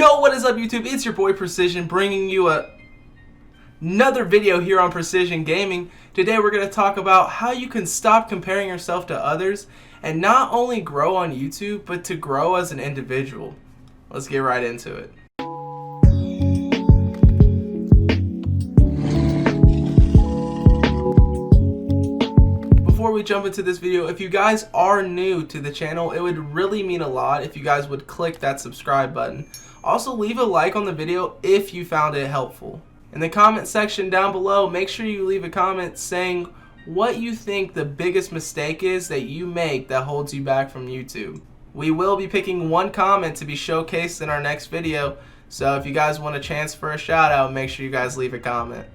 Yo, what is up YouTube? It's your boy Precision bringing you another video here on Precision Gaming. Today we're going to talk about how you can stop comparing yourself to others and not only grow on YouTube, but to grow as an individual. Let's get right into it. Before we jump into this video, if you guys are new to the channel, it would really mean a lot if you guys would click that subscribe button. Also, leave a like on the video if you found it helpful. In the comment section down below, make sure you leave a comment saying what you think the biggest mistake is that you make that holds you back from YouTube. We will be picking one comment to be showcased in our next video, so if you guys want a chance for a shout out, make sure you guys leave a comment.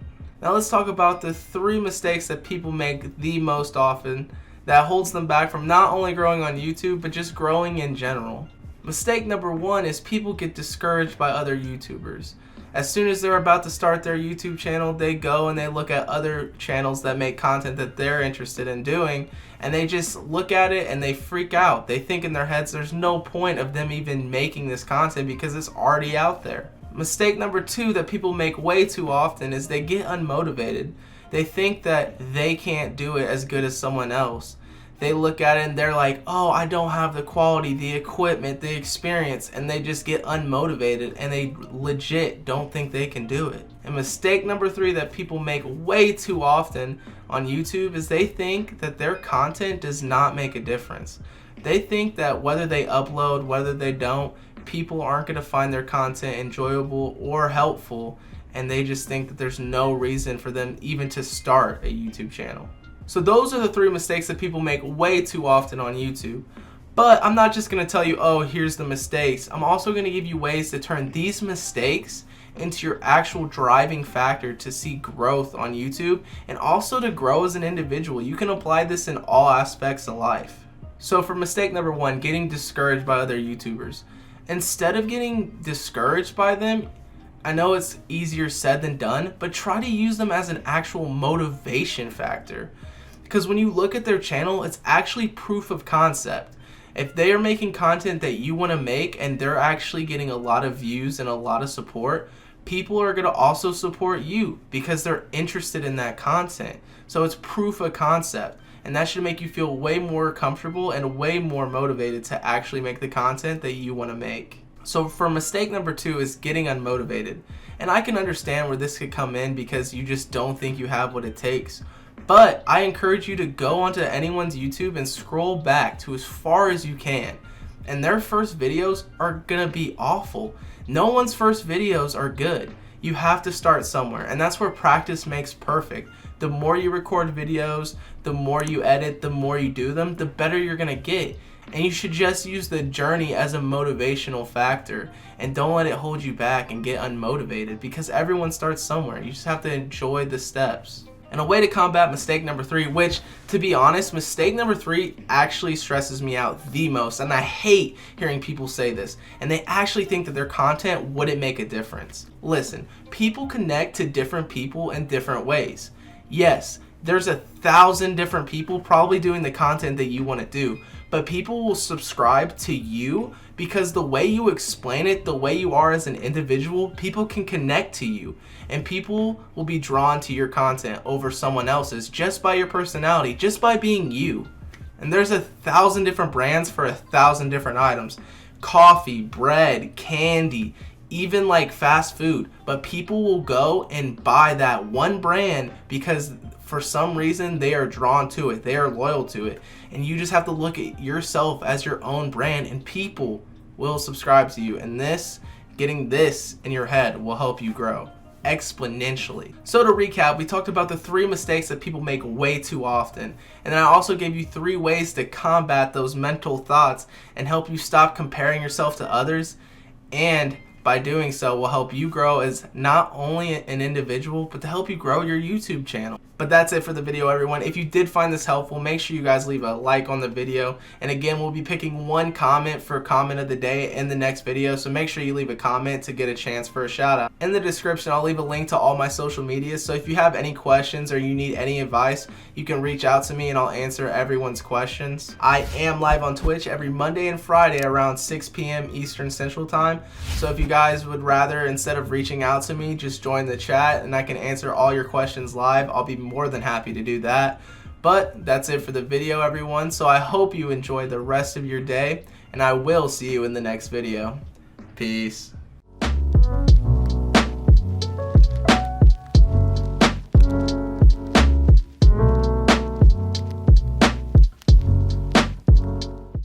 Now let's talk about the 3 mistakes that people make the most often that holds them back from not only growing on YouTube, but just growing in general. Mistake number 1 is people get discouraged by other YouTubers. As soon as they're about to start their YouTube channel, they go and they look at other channels that make content that they're interested in doing, and they just look at it and they freak out. They think in their heads there's no point of them even making this content because it's already out there. Mistake number 2 that people make way too often is they get unmotivated. They think that they can't do it as good as someone else. They look at it and they're like, oh, I don't have the quality, the equipment, the experience, and they just get unmotivated and they legit don't think they can do it. And mistake number 3 that people make way too often on YouTube is they think that their content does not make a difference. They think that whether they upload, whether they don't, people aren't going to find their content enjoyable or helpful, and they just think that there's no reason for them even to start a YouTube channel. So those are the 3 mistakes that people make way too often on YouTube. But I'm not just going to tell you, oh, here's the mistakes. I'm also going to give you ways to turn these mistakes into your actual driving factor to see growth on YouTube and also to grow as an individual. You can apply this in all aspects of life. So for mistake number 1, getting discouraged by other YouTubers. Instead of getting discouraged by them, I know it's easier said than done, but try to use them as an actual motivation factor. Because when you look at their channel, it's actually proof of concept. If they are making content that you want to make and they're actually getting a lot of views and a lot of support, people are going to also support you because they're interested in that content. So it's proof of concept. And that should make you feel way more comfortable and way more motivated to actually make the content that you want to make. So for mistake number 2 is getting unmotivated. And I can understand where this could come in because you just don't think you have what it takes. But I encourage you to go onto anyone's YouTube and scroll back to as far as you can. And their first videos are gonna be awful. No one's first videos are good. You have to start somewhere, and that's where practice makes perfect. The more you record videos, the more you edit, the more you do them, the better you're gonna get. And you should just use the journey as a motivational factor and don't let it hold you back and get unmotivated because everyone starts somewhere. You just have to enjoy the steps. And a way to combat mistake number 3, which, to be honest, mistake number 3 actually stresses me out the most, and I hate hearing people say this, and they actually think that their content wouldn't make a difference. Listen, people connect to different people in different ways. Yes, there's 1,000 different people probably doing the content that you want to do, but people will subscribe to you because the way you explain it, the way you are as an individual, people can connect to you, and people will be drawn to your content over someone else's just by your personality, just by being you. And there's 1,000 different brands for 1,000 different items. Coffee, bread, candy, even like fast food, but people will go and buy that one brand because for some reason they are drawn to it, they are loyal to it, and you just have to look at yourself as your own brand and people will subscribe to you, and getting this in your head will help you grow exponentially. So to recap, we talked about the 3 mistakes that people make way too often, and then I also gave you 3 ways to combat those mental thoughts and help you stop comparing yourself to others, and by doing so will help you grow as not only an individual, but to help you grow your YouTube channel. But that's it for the video, everyone. If you did find this helpful, make sure you guys leave a like on the video. And again, we'll be picking one comment for comment of the day in the next video, so make sure you leave a comment to get a chance for a shout out. In the description, I'll leave a link to all my social media, so if you have any questions or you need any advice, you can reach out to me and I'll answer everyone's questions. I am live on Twitch every Monday and Friday around 6 p.m. Eastern Central Time, so if you guys would rather, instead of reaching out to me, just join the chat and I can answer all your questions live, I'll be more than happy to do that. But that's it for the video, everyone, so I hope you enjoy the rest of your day and I will see you in the next video. Peace.